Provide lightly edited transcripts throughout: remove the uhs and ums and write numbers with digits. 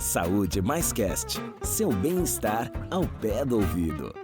Saúde Mais Cast, seu bem-estar ao pé do ouvido.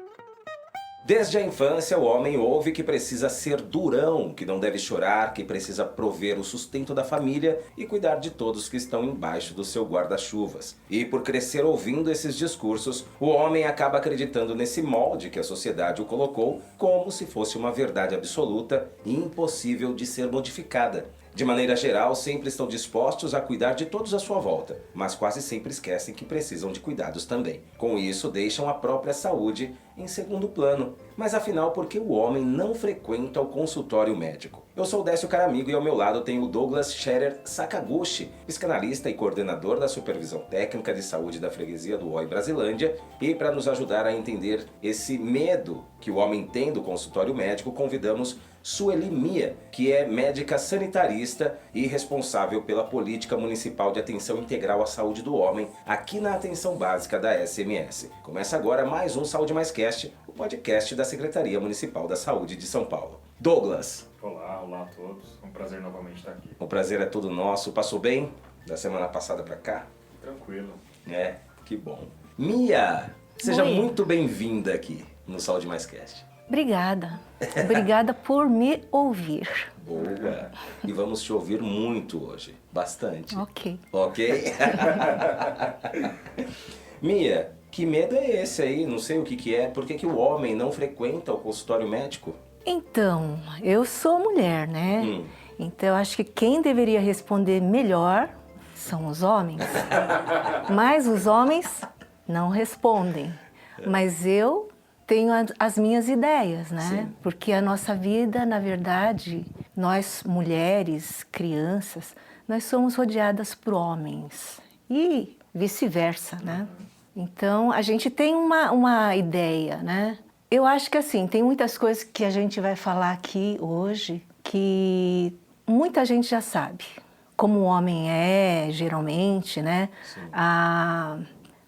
Desde a infância, o homem ouve que precisa ser durão, que não deve chorar, que precisa prover o sustento da família e cuidar de todos que estão embaixo do seu guarda-chuvas. E por crescer ouvindo esses discursos, o homem acaba acreditando nesse molde que a sociedade o colocou como se fosse uma verdade absoluta e impossível de ser modificada. De maneira geral, sempre estão dispostos a cuidar de todos à sua volta, mas quase sempre esquecem que precisam de cuidados também. Com isso, deixam a própria saúde em segundo plano. Mas afinal, por que o homem não frequenta o consultório médico? Eu sou o Décio Caramigo e ao meu lado tenho o Douglas Scherer Sakaguchi, psicanalista e coordenador da Supervisão Técnica de Saúde da Freguesia do Oi Brasilândia, e para nos ajudar a entender esse medo que o homem tem do consultório médico, convidamos Sueli Mia, que é médica sanitarista e responsável pela Política Municipal de Atenção Integral à Saúde do Homem, aqui na Atenção Básica da SMS. Começa agora mais um Saúde Mais Cast, o podcast da Secretaria Municipal da Saúde de São Paulo. Douglas. Olá a todos. É um prazer novamente estar aqui. O prazer é todo nosso. Passou bem da semana passada para cá? Tranquilo. É, que bom. Mia, seja muito bem-vinda aqui no Saúde Mais Cast. Obrigada. Obrigada por me ouvir. Boa. E vamos te ouvir muito hoje. Bastante. Ok. Ok? Mia, que medo é esse aí? Não sei o que é. Por que o homem não frequenta o consultório médico? Então, eu sou mulher, né? Então, eu acho que quem deveria responder melhor são os homens. Mas os homens não respondem. Mas eu tenho as minhas ideias, né? Sim. Porque a nossa vida, na verdade, nós mulheres, crianças, nós somos rodeadas por homens e vice-versa, né? Então, a gente tem uma ideia, né? Eu acho que assim, tem muitas coisas que a gente vai falar aqui hoje que muita gente já sabe. Como o homem é, geralmente, né?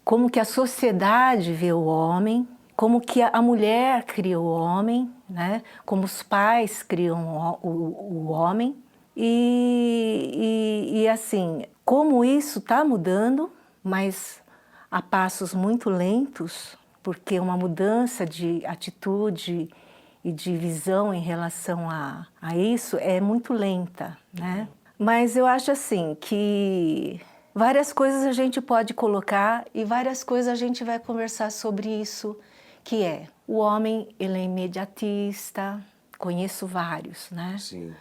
Como que a sociedade vê o homem, como que a mulher cria o homem, né? Como os pais criam o homem. E assim, como isso está mudando, mas a passos muito lentos, porque uma mudança de atitude e de visão em relação a isso é muito lenta, né? Mas eu acho assim que várias coisas a gente pode colocar e várias coisas a gente vai conversar sobre isso, que é o homem, ele é imediatista, conheço vários, né? Sim.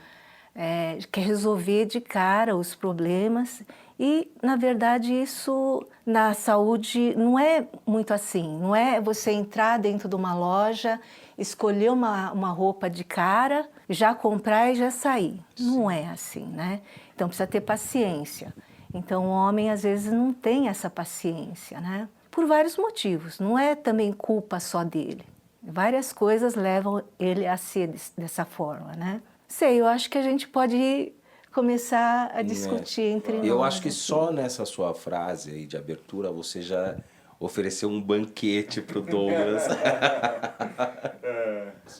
Quer resolver de cara os problemas e, na verdade, isso na saúde não é muito assim. Não é você entrar dentro de uma loja, escolher uma roupa de cara, já comprar e já sair. Sim. Não é assim, né? Então, precisa ter paciência. Então, o homem, às vezes, não tem essa paciência, né? Por vários motivos. Não é também culpa só dele. Várias coisas levam ele a ser dessa forma, né? Sei, eu acho que a gente pode começar a discutir entre nós. Eu acho que assim. só nessa sua frase aí de abertura você já ofereceu um banquete pro Douglas.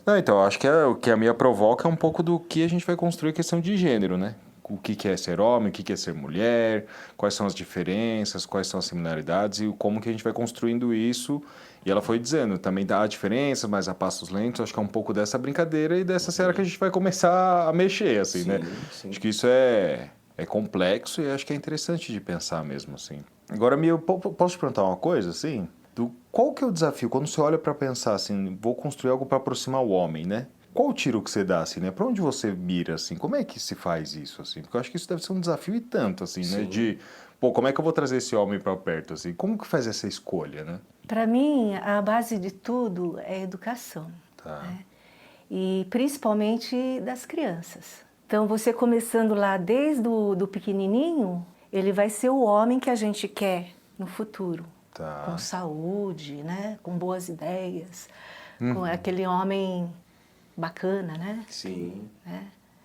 Não, então, acho que o que a minha provoca é um pouco do que a gente vai construir questão de gênero, né? O que é ser homem, o que é ser mulher, quais são as diferenças, quais são as similaridades e como que a gente vai construindo isso. E ela foi dizendo, também dá a diferença, mas a passos lentos, acho que é um pouco dessa brincadeira e dessa série que a gente vai começar a mexer, assim, Sim, né? sim. Acho que isso é complexo e acho que é interessante de pensar mesmo, assim. Agora, Mia, eu posso te perguntar uma coisa, assim? Qual que é o desafio? Quando você olha para pensar, assim, vou construir algo para aproximar o homem, né? Qual o tiro que você dá, assim, né? Para onde você mira, assim? Como é que se faz isso, assim? Porque eu acho que isso deve ser um desafio e tanto, assim, né? De, como é que eu vou trazer esse homem para perto, assim? Como que faz essa escolha, né? Para mim, a base de tudo é a educação. Tá. Né? E principalmente das crianças. Então, você começando lá desde do pequenininho, ele vai ser o homem que a gente quer no futuro. Tá. Com saúde, né? Com boas ideias, com aquele homem bacana, né? Sim.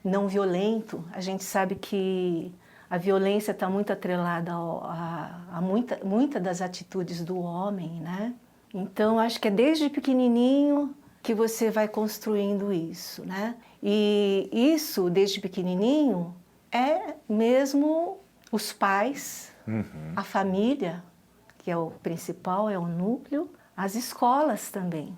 Não violento. A gente sabe que a violência está muito atrelada a muita das atitudes do homem, né? Então, acho que é desde pequenininho que você vai construindo isso, né? E isso, desde pequenininho, é mesmo os pais, a família, que é o principal, é o núcleo, as escolas também,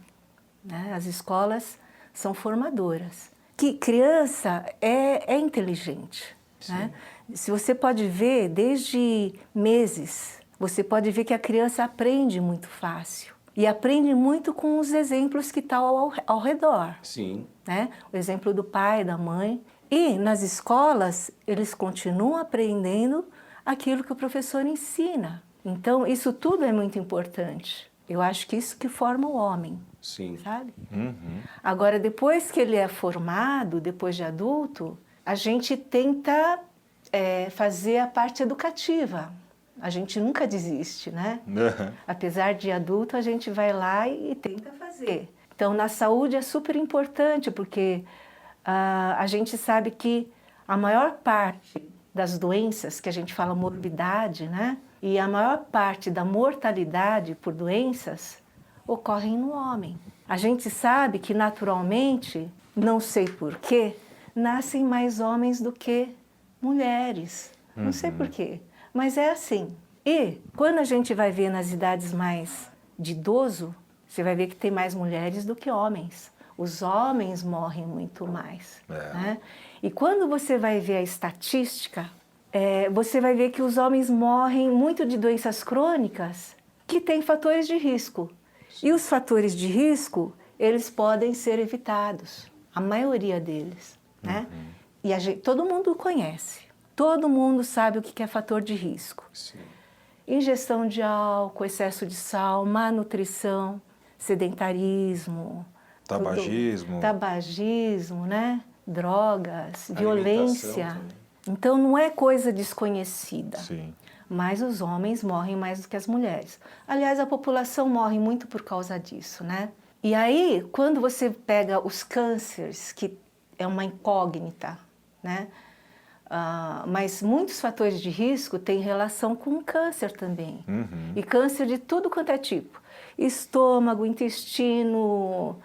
né? As escolas são formadoras. Que criança é inteligente, né? Se você pode ver, desde meses, você pode ver que a criança aprende muito fácil. E aprende muito com os exemplos que estão ao redor. Sim. Né? O exemplo do pai, da mãe. E nas escolas, eles continuam aprendendo aquilo que o professor ensina. Então, isso tudo é muito importante. Eu acho que isso que forma o homem. Sim. Sabe? Agora, depois que ele é formado, depois de adulto, a gente tenta fazer a parte educativa. A gente nunca desiste, né? Apesar de adulto, a gente vai lá e tenta fazer. Então, na saúde é super importante, porque a gente sabe que a maior parte das doenças, que a gente fala morbidade, né? E a maior parte da mortalidade por doenças ocorrem no homem. A gente sabe que, naturalmente, não sei porquê, nascem mais homens do que mulheres. Não sei porquê, mas é assim. E quando a gente vai ver nas idades mais de idoso, você vai ver que tem mais mulheres do que homens. Os homens morrem muito mais. Né? E quando você vai ver a estatística, você vai ver que os homens morrem muito de doenças crônicas que têm fatores de risco. E os fatores de risco, eles podem ser evitados, a maioria deles. Né? E todo mundo conhece, todo mundo sabe o que é fator de risco. Sim. Ingestão de álcool, excesso de sal, má nutrição, sedentarismo, tabagismo, né? Drogas, violência. Então não é coisa desconhecida. Sim. Mas os homens morrem mais do que as mulheres. Aliás, a população morre muito por causa disso, né? E aí, quando você pega os cânceres, que é uma incógnita, né? Mas muitos fatores de risco têm relação com câncer também. E câncer de tudo quanto é tipo. Estômago, intestino,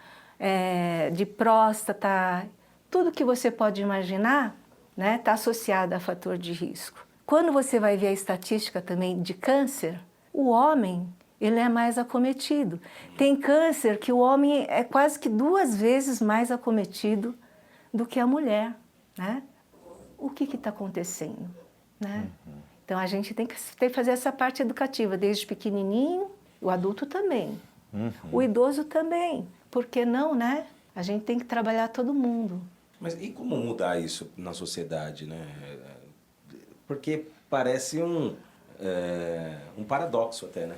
de próstata, tudo que você pode imaginar, né, está associado a fator de risco. Quando você vai ver a estatística também de câncer, o homem, ele é mais acometido. Tem câncer que o homem é quase que 2 vezes mais acometido do que a mulher, né? O que está acontecendo, né? Então, a gente tem que fazer essa parte educativa, desde pequenininho, o adulto também, o idoso também. Por que não, né? A gente tem que trabalhar todo mundo. Mas e como mudar isso na sociedade, né? Porque parece um paradoxo até, né?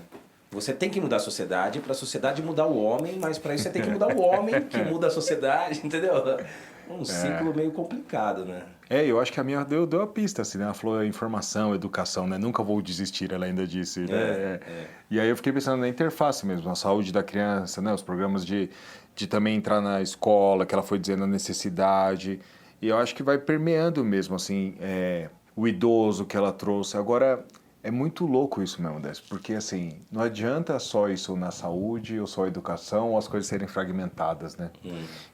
Você tem que mudar a sociedade para a sociedade mudar o homem, mas para isso você tem que mudar o homem que muda a sociedade, entendeu? Um ciclo meio complicado, né? Eu acho que a minha deu a pista, assim, né? Ela falou informação, educação, né? Nunca vou desistir, ela ainda disse, né? E aí eu fiquei pensando na interface mesmo, na saúde da criança, né? Os programas de também entrar na escola, que ela foi dizendo a necessidade. E eu acho que vai permeando mesmo, assim, o idoso que ela trouxe. Agora, é muito louco isso mesmo, Décio, porque, assim, não adianta só isso na saúde ou só a educação ou as coisas serem fragmentadas, né?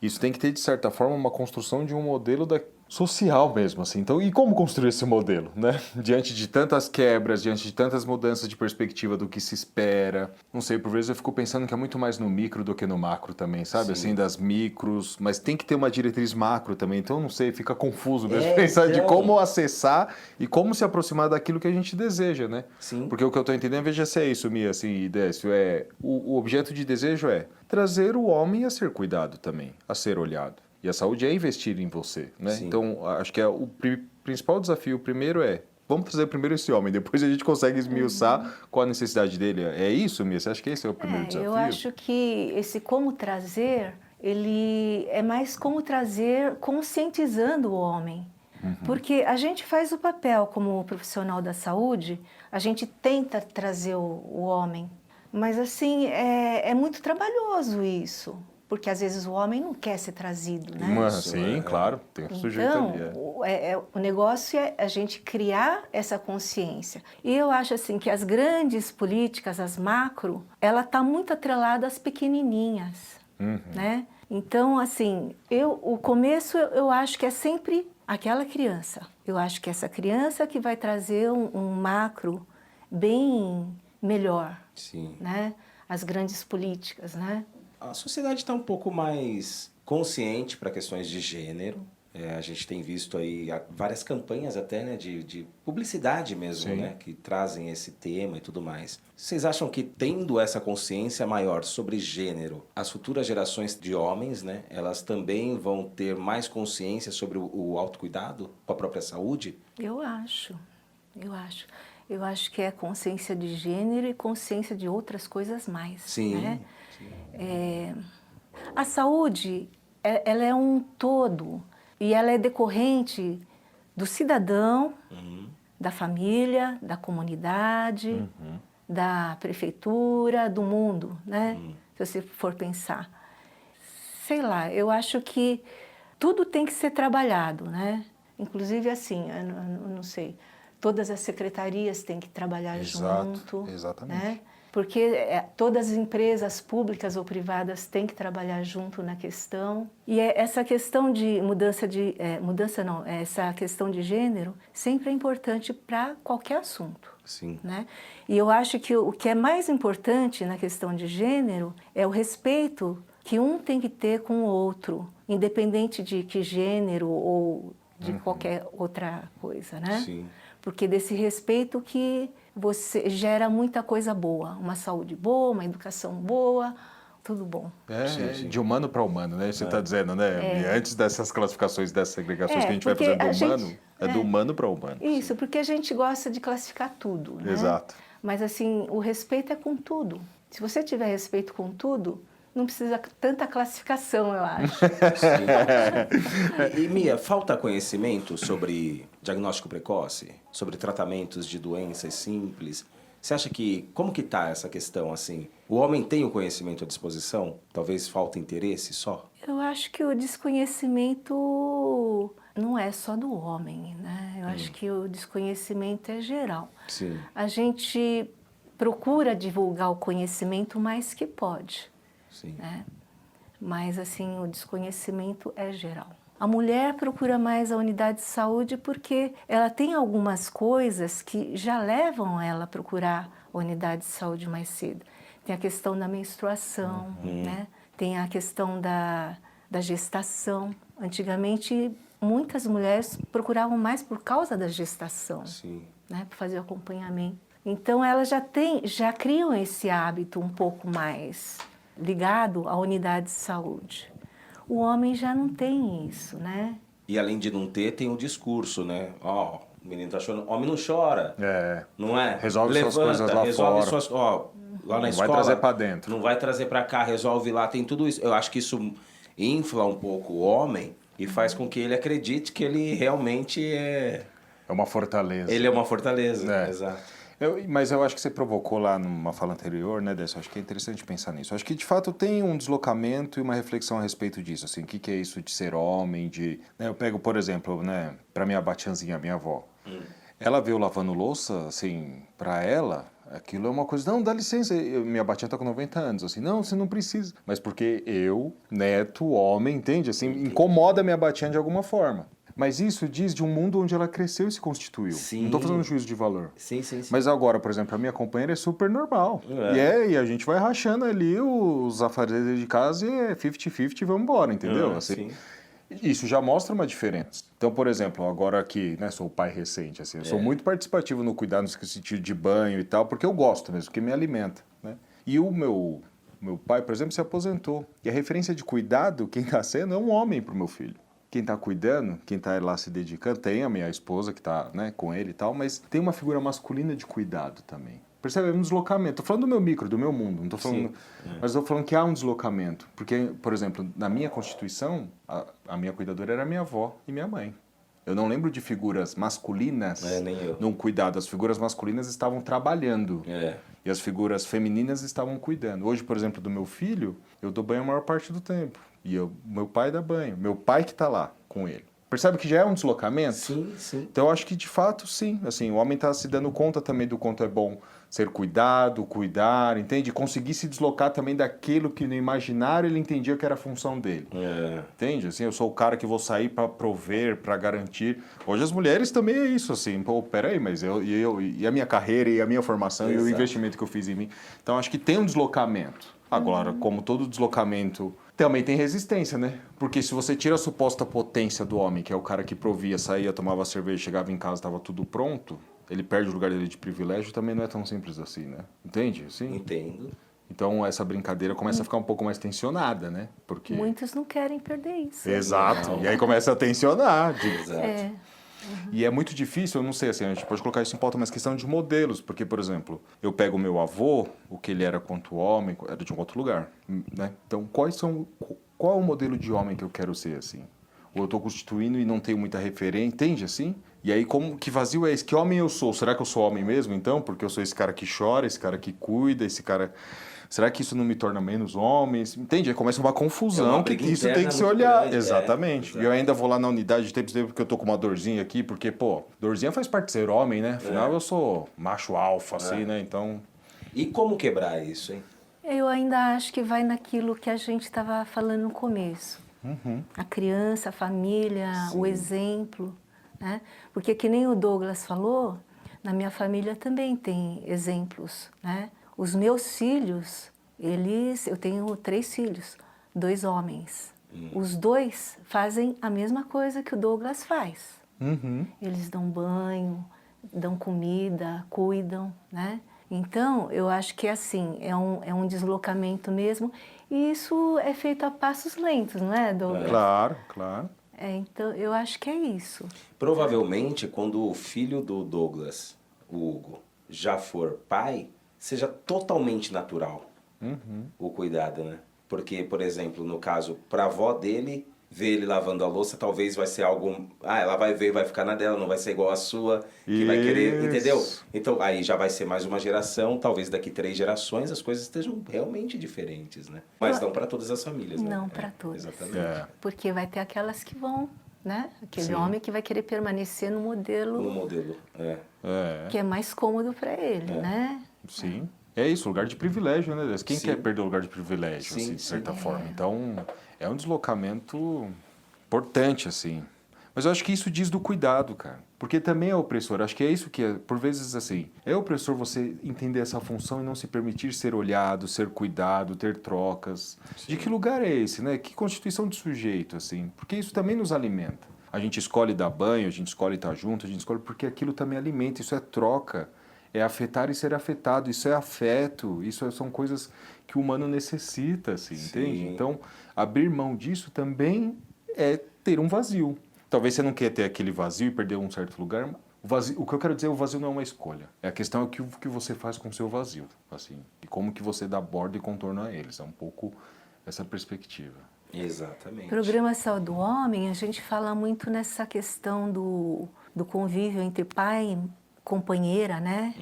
Isso tem que ter, de certa forma, uma construção de um modelo social mesmo, assim. Então, e como construir esse modelo, né? Diante de tantas quebras, diante de tantas mudanças de perspectiva do que se espera. Não sei, por vezes eu fico pensando que é muito mais no micro do que no macro também, sabe? Sim. Assim, das micros, mas tem que ter uma diretriz macro também. Então, não sei, fica confuso mesmo pensar de como acessar e como se aproximar daquilo que a gente deseja, né? Sim. Porque o que eu tô entendendo, veja se é isso, Mia, assim, Décio, o objeto de desejo é trazer o homem a ser cuidado também, a ser olhado. E a saúde é investir em você, né? Sim. Então, acho que o principal desafio primeiro vamos trazer primeiro esse homem, depois a gente consegue esmiuçar qual a necessidade dele. É isso, Mia? Você acha que esse é o primeiro desafio? Eu acho que esse como trazer, ele é mais como trazer conscientizando o homem. Porque a gente faz o papel como profissional da saúde, a gente tenta trazer o homem, mas assim, é muito trabalhoso isso. Porque às vezes o homem não quer ser trazido, né? Sim, claro, tem um sujeito ali. O negócio é a gente criar essa consciência. E eu acho assim que as grandes políticas, as macro, ela está muito atrelada às pequenininhas, né? Então, assim, o começo eu acho que é sempre aquela criança. Eu acho que essa criança que vai trazer um macro bem melhor, Sim. né? As grandes políticas, né? A sociedade está um pouco mais consciente para questões de gênero. A gente tem visto aí várias campanhas até, né, de publicidade mesmo, Sim. né, que trazem esse tema e tudo mais. Vocês acham que tendo essa consciência maior sobre gênero, as futuras gerações de homens, né, elas também vão ter mais consciência sobre o autocuidado com a própria saúde? Eu acho. Eu acho que é consciência de gênero e consciência de outras coisas mais, Sim. né? A saúde, ela é um todo e ela é decorrente do cidadão, da família, da comunidade, da prefeitura, do mundo, né? Se você for pensar. Sei lá, eu acho que tudo tem que ser trabalhado, né? Inclusive assim, eu não sei, todas as secretarias têm que trabalhar junto, exatamente. né? Porque todas as empresas públicas ou privadas têm que trabalhar junto na questão. E essa questão de essa questão de gênero sempre é importante para qualquer assunto. Sim. Né? E eu acho que o que é mais importante na questão de gênero é o respeito que um tem que ter com o outro, independente de que gênero ou de qualquer outra coisa, né? Sim. Porque desse respeito que você gera muita coisa boa, uma saúde boa, uma educação boa, tudo bom. Sim. De humano para humano, né? Você está dizendo, né? E antes dessas classificações, dessas segregações que a gente vai porque fazendo do a humano, gente- do humano para humano. Isso, porque a gente gosta de classificar tudo, né? Exato. Mas assim, o respeito é com tudo. Se você tiver respeito com tudo, não precisa tanta classificação, eu acho. E Mia, falta conhecimento sobre diagnóstico precoce, sobre tratamentos de doenças simples? Você acha que, como que tá essa questão assim? O homem tem o conhecimento à disposição? Talvez falta interesse só? Eu acho que o desconhecimento não é só do homem, né? Eu acho que o desconhecimento é geral. Sim. A gente procura divulgar o conhecimento o mais que pode, Sim. né? Mas assim, o desconhecimento é geral. A mulher procura mais a unidade de saúde porque ela tem algumas coisas que já levam ela a procurar a unidade de saúde mais cedo. Tem a questão da menstruação, né? Tem a questão da gestação. Antigamente, muitas mulheres procuravam mais por causa da gestação, Sim. né? Para fazer o acompanhamento. Então, elas já criam esse hábito um pouco mais ligado à unidade de saúde. O homem já não tem isso, né? E além de não ter, tem o discurso, né? Ó, o menino tá chorando. Homem não chora. Não é? Resolve suas coisas lá resolve fora. Suas, ó, lá na Não escola. vai trazer pra dentro. Não vai trazer pra cá, resolve lá, tem tudo isso. Eu acho que isso infla um pouco o homem e faz com que ele acredite que ele realmente é... É uma fortaleza. Ele é uma fortaleza, É. exato. Mas eu acho que você provocou lá numa fala anterior, né, Décio? Acho que é interessante pensar nisso. Acho que, de fato, tem um deslocamento e uma reflexão a respeito disso. Assim, o que é isso de ser homem, né, eu pego, por exemplo, né, pra minha batianzinha, minha avó. Ela veio lavando louça, assim, pra ela, aquilo é uma coisa... Não, dá licença, minha batiã tá com 90 anos. Assim, não, você não precisa. Mas porque eu, neto, homem, entende? Assim, incomoda a minha batiã de alguma forma. Mas isso diz de um mundo onde ela cresceu e se constituiu. Sim. Não estou fazendo juízo de valor. Sim. Mas agora, por exemplo, a minha companheira é super normal. E a gente vai rachando ali os afazeres de casa e é 50-50 e vamos embora, entendeu? Assim, Sim. isso já mostra uma diferença. Então, por exemplo, agora aqui, né, sou pai recente, assim, eu sou muito participativo no cuidado, no sentido de banho e tal, porque eu gosto mesmo, porque me alimenta, né? E o meu pai, por exemplo, se aposentou. E a referência de cuidado, quem está sendo, é um homem para o meu filho. Quem está cuidando, quem está lá se dedicando, tem a minha esposa que está, né, com ele e tal, mas tem uma figura masculina de cuidado também. Percebe? É um deslocamento. Tô falando do meu micro, do meu mundo, não tô falando... Mas estou falando que há um deslocamento. Porque, por exemplo, na minha constituição, a minha cuidadora era minha avó e minha mãe. Eu não lembro de figuras masculinas Nem eu. num cuidado. As figuras masculinas estavam trabalhando. E as figuras femininas estavam cuidando. Hoje, por exemplo, do meu filho, eu dou banho a maior parte do tempo. E meu pai dá banho. Meu pai que está lá com ele. Percebe que já é um deslocamento? Sim, sim. Então eu acho que de fato sim, assim, o homem está se dando conta também do quanto é bom ser cuidado, cuidar, entende? Conseguir se deslocar também daquilo que no imaginário ele entendia que era a função dele. Entende? Assim, eu sou o cara que vou sair para prover, para garantir. Hoje as mulheres também é isso, assim, pô, peraí, mas e a minha carreira, e a minha formação, e o investimento que eu fiz em mim. Então acho que tem um deslocamento. Agora, como todo deslocamento, também tem resistência, né? Porque se você tira a suposta potência do homem, que é o cara que provia, saía, tomava cerveja, chegava em casa, estava tudo pronto, ele perde o lugar dele de privilégio, também não é tão simples assim, né? Entende? Sim. Entendo. Então essa brincadeira começa a ficar um pouco mais tensionada, né? Porque... Muitos não querem perder isso. Exato. Não. E aí começa a tensionar. Exato. É. E é muito difícil, eu não sei, assim, a gente pode colocar isso em pauta, mas questão de modelos, porque, por exemplo, eu pego o meu avô, o que ele era quanto homem, era de um outro lugar, né? Então, qual é o modelo de homem que eu quero ser, assim? Ou eu estou constituindo e não tenho muita referência, entende, assim? E aí, que vazio é esse? Que homem eu sou? Será que eu sou homem mesmo, então? Porque eu sou esse cara que chora, esse cara que cuida, esse cara... Será que isso não me torna menos homem? Entende? Aí começa uma confusão, que isso tem que se olhar. Grande, exatamente. E eu ainda vou lá na unidade de tempo porque eu tô com uma dorzinha aqui, porque, pô, dorzinha faz parte de ser homem, né? Afinal, eu sou macho alfa, assim, né? Então... E como quebrar isso, hein? Eu ainda acho que vai naquilo que a gente estava falando no começo. A criança, a família, o exemplo, né? Porque que nem o Douglas falou, na minha família também tem exemplos, né? Os meus filhos, eu tenho 3 filhos, 2 homens. Os 2 fazem a mesma coisa que o Douglas faz. Eles dão banho, dão comida, cuidam, né? Então, eu acho que é assim, é um deslocamento mesmo, e isso é feito a passos lentos, não é, Douglas? Claro, claro. Então, eu acho que é isso. Provavelmente, quando o filho do Douglas, o Hugo, já for pai, seja totalmente natural o cuidado, né? Porque, por exemplo, no caso, para a avó dele, ver ele lavando a louça, talvez vai ser algo... ela vai ver, vai ficar na dela, não vai ser igual a sua, que vai querer... Entendeu? Então, aí já vai ser mais uma geração, talvez daqui 3 gerações as coisas estejam realmente diferentes, né? Mas não para todas as famílias, né? Não para todas. Exatamente. Porque vai ter aquelas que vão, né? Aquele homem que vai querer permanecer no modelo... No modelo, que é mais cômodo para ele, né? Sim. É isso, lugar de privilégio, né? Quem quer perder o lugar de privilégio, Sim, assim, de certa sim. forma? Então, é um deslocamento importante, assim. Mas eu acho que isso diz do cuidado, cara. Porque também é opressor. Acho que é isso que é, por vezes, assim, é opressor você entender essa função e não se permitir ser olhado, ser cuidado, ter trocas. Sim. De que lugar é esse, né? Que constituição de sujeito, assim? Porque isso também nos alimenta. A gente escolhe dar banho, a gente escolhe estar junto, a gente escolhe porque aquilo também alimenta, isso é troca. É afetar e ser afetado, isso é afeto, são coisas que o humano necessita, assim, entende? Então, abrir mão disso também é ter um vazio. Talvez você não quer ter aquele vazio e perder um certo lugar. O que eu quero dizer, o vazio não é uma escolha. A questão é o que você faz com o seu vazio, assim, e como que você dá borda e contorno a eles. É um pouco essa perspectiva. Exatamente. Programa Saúde do Homem, a gente fala muito nessa questão do convívio entre pai e companheira, né?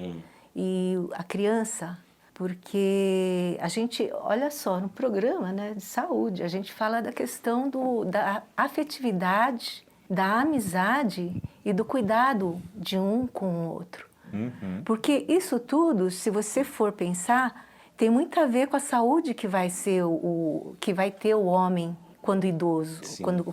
E a criança, porque a gente, olha só, no programa, né, de saúde, a gente fala da questão da afetividade, da amizade e do cuidado de um com o outro. Porque isso tudo, se você for pensar, tem muito a ver com a saúde que vai ser que vai ter o homem quando idoso,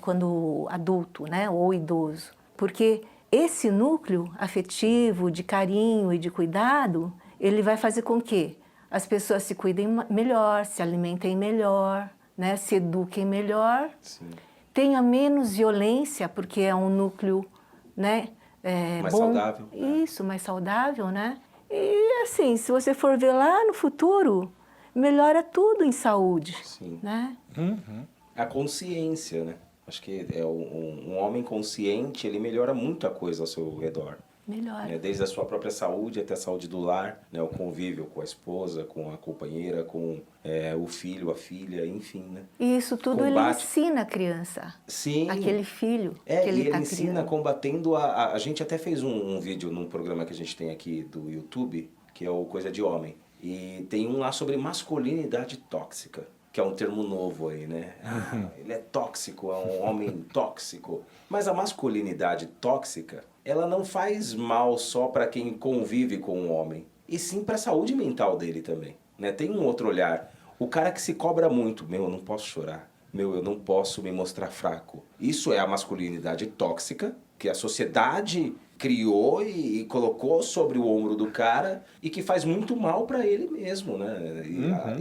quando adulto, né, ou idoso. Porque esse núcleo afetivo, de carinho e de cuidado, ele vai fazer com que as pessoas se cuidem melhor, se alimentem melhor, né? Se eduquem melhor, tenha menos violência, porque é um núcleo, né? Mais bom, saudável. Isso, mais saudável, né? E assim, se você for ver lá no futuro, melhora tudo em saúde, né? A consciência, né? Acho que um homem consciente, ele melhora muita coisa ao seu redor. Melhora. Desde a sua própria saúde até a saúde do lar, né? O convívio com a esposa, com a companheira, com o filho, a filha, enfim, né? E isso tudo ele ensina a criança. Sim. Aquele filho que ele ele ensina criando. Combatendo a gente até fez um vídeo num programa que a gente tem aqui do YouTube, que é o Coisa de Homem. E tem um lá sobre masculinidade tóxica. que é um termo novo aí, né? Ele é tóxico, é um homem tóxico. Mas a masculinidade tóxica, ela não faz mal só para quem convive com o homem, e sim para a saúde mental dele também, né? Tem um outro olhar. O cara que se cobra muito, meu, eu não posso chorar, meu, eu não posso me mostrar fraco. Isso é a masculinidade tóxica, que a sociedade criou e colocou sobre o ombro do cara e que faz muito mal para ele mesmo, né?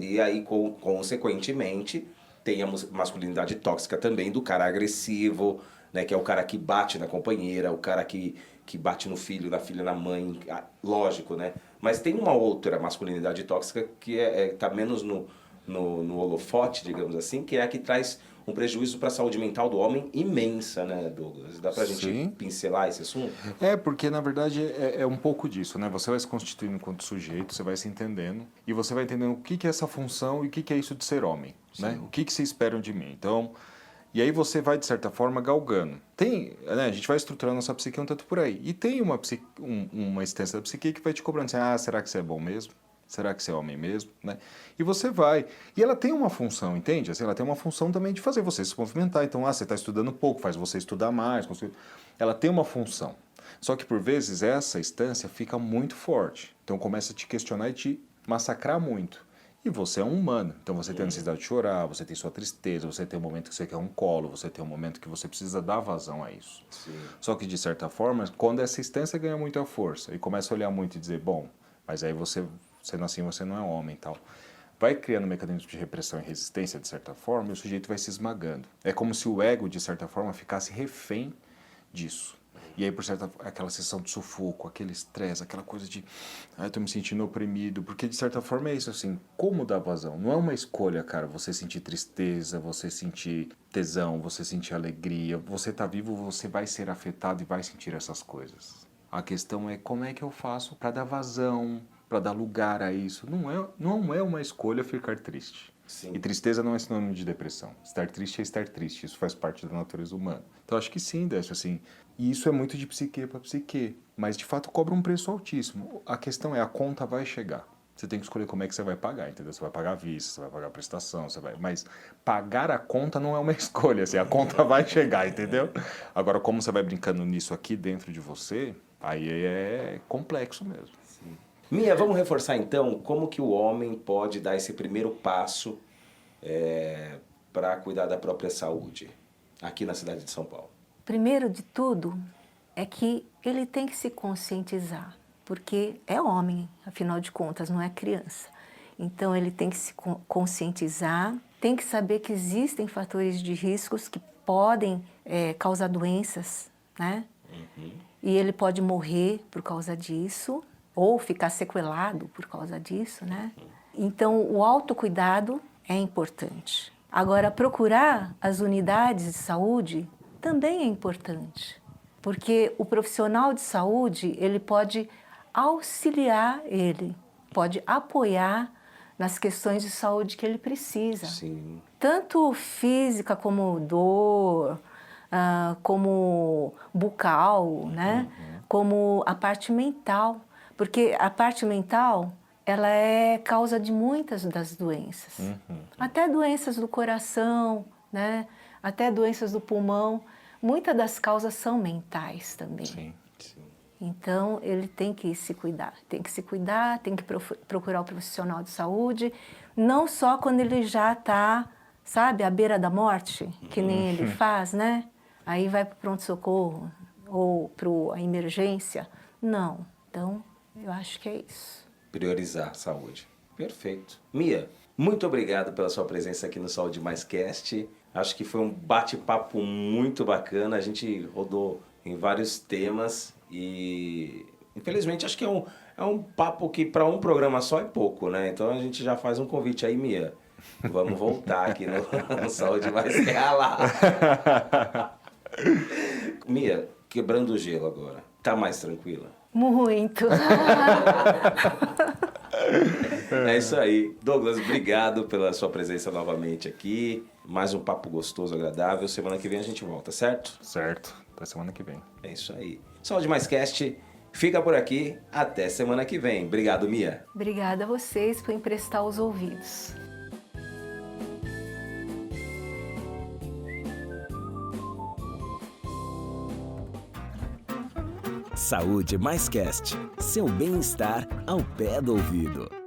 E aí, consequentemente, tem a masculinidade tóxica também do cara agressivo, né? Que é o cara que bate na companheira, o cara que bate no filho, na filha, na mãe, lógico, né? Mas tem uma outra masculinidade tóxica que tá menos no holofote, digamos assim, que é a que traz um prejuízo para a saúde mental do homem imensa, né, Douglas? Dá pra gente pincelar esse assunto? Porque na verdade é um pouco disso, né? Você vai se constituindo enquanto sujeito, você vai se entendendo, e você vai entendendo o que é essa função e o que é isso de ser homem, né? O que se esperam de mim. Então, e aí você vai, de certa forma, galgando. Né, a gente vai estruturando nossa psique um tanto por aí. E tem uma instância da psique que vai te cobrando assim, será que você é bom mesmo? Será que você é homem mesmo? Né? E você vai. E ela tem uma função, entende? Assim, ela tem uma função também de fazer você se movimentar. Então, você está estudando pouco, faz você estudar mais. Ela tem uma função. Só que, por vezes, essa instância fica muito forte. Então, começa a te questionar e te massacrar muito. E você é um humano. Então, você tem a necessidade de chorar, você tem sua tristeza, você tem um momento que você quer um colo, você tem um momento que você precisa dar vazão a isso. Sim. Só que, de certa forma, quando essa instância ganha muita força e começa a olhar muito e dizer, bom, mas aí você... Sendo assim, você não é homem e tal. Vai criando um mecanismo de repressão e resistência, de certa forma, e o sujeito vai se esmagando. É como se o ego, de certa forma, ficasse refém disso. E aí, aquela sensação de sufoco, aquele estresse, aquela coisa de... estou me sentindo oprimido. Porque, de certa forma, é isso, assim, como dar vazão? Não é uma escolha, cara, você sentir tristeza, você sentir tesão, você sentir alegria. Você tá vivo, você vai ser afetado e vai sentir essas coisas. A questão é como é que eu faço para dar vazão, para dar lugar a isso. Não é uma escolha ficar triste. Sim. E tristeza não é sinônimo de depressão. Estar triste é estar triste. Isso faz parte da natureza humana. Então, acho que sim, Décio, assim. E isso é muito de psique para psique. Mas, de fato, cobra um preço altíssimo. A questão é, a conta vai chegar. Você tem que escolher como é que você vai pagar, entendeu? Você vai pagar à vista, você vai pagar a prestação, mas pagar a conta não é uma escolha, assim, a conta vai chegar, entendeu? Agora, como você vai brincando nisso aqui dentro de você, aí é complexo mesmo. Sim. Mia, vamos reforçar então como que o homem pode dar esse primeiro passo para cuidar da própria saúde aqui na cidade de São Paulo. Primeiro de tudo é que ele tem que se conscientizar, porque é homem, afinal de contas, não é criança. Então ele tem que se conscientizar, tem que saber que existem fatores de riscos que podem causar doenças, né? E ele pode morrer por causa disso, ou ficar sequelado por causa disso, né? Então, o autocuidado é importante. Agora, procurar as unidades de saúde também é importante, porque o profissional de saúde, ele pode auxiliar ele, pode apoiar nas questões de saúde que ele precisa. Sim. Tanto física como dor, como bucal, né? Como a parte mental. Porque a parte mental, ela é causa de muitas das doenças. Até doenças do coração, né? Até doenças do pulmão. Muitas das causas são mentais também. Sim. Então, ele tem que se cuidar. Tem que procurar o profissional de saúde, não só quando ele já está, sabe, à beira da morte, que nem ele faz, né? Aí vai para o pronto-socorro ou para a emergência. Não. Então, eu acho que é isso. Priorizar a saúde. Perfeito. Mia, muito obrigado pela sua presença aqui no Saúde Mais Cast. Acho que foi um bate-papo muito bacana. A gente rodou em vários temas e, infelizmente, acho que é um papo que para um programa só é pouco, né? Então a gente já faz um convite aí, Mia. Vamos voltar aqui no Saúde Mais Cast. Mia, quebrando o gelo agora. Tá mais tranquila? Muito. É isso aí. Douglas, obrigado pela sua presença novamente aqui. Mais um papo gostoso, agradável. Semana que vem a gente volta, certo? Certo. Até semana que vem. É isso aí. Saúde Mais Cast fica por aqui. Até semana que vem. Obrigado, Mia. Obrigada a vocês por emprestar os ouvidos. Saúde Mais Cast, seu bem-estar ao pé do ouvido.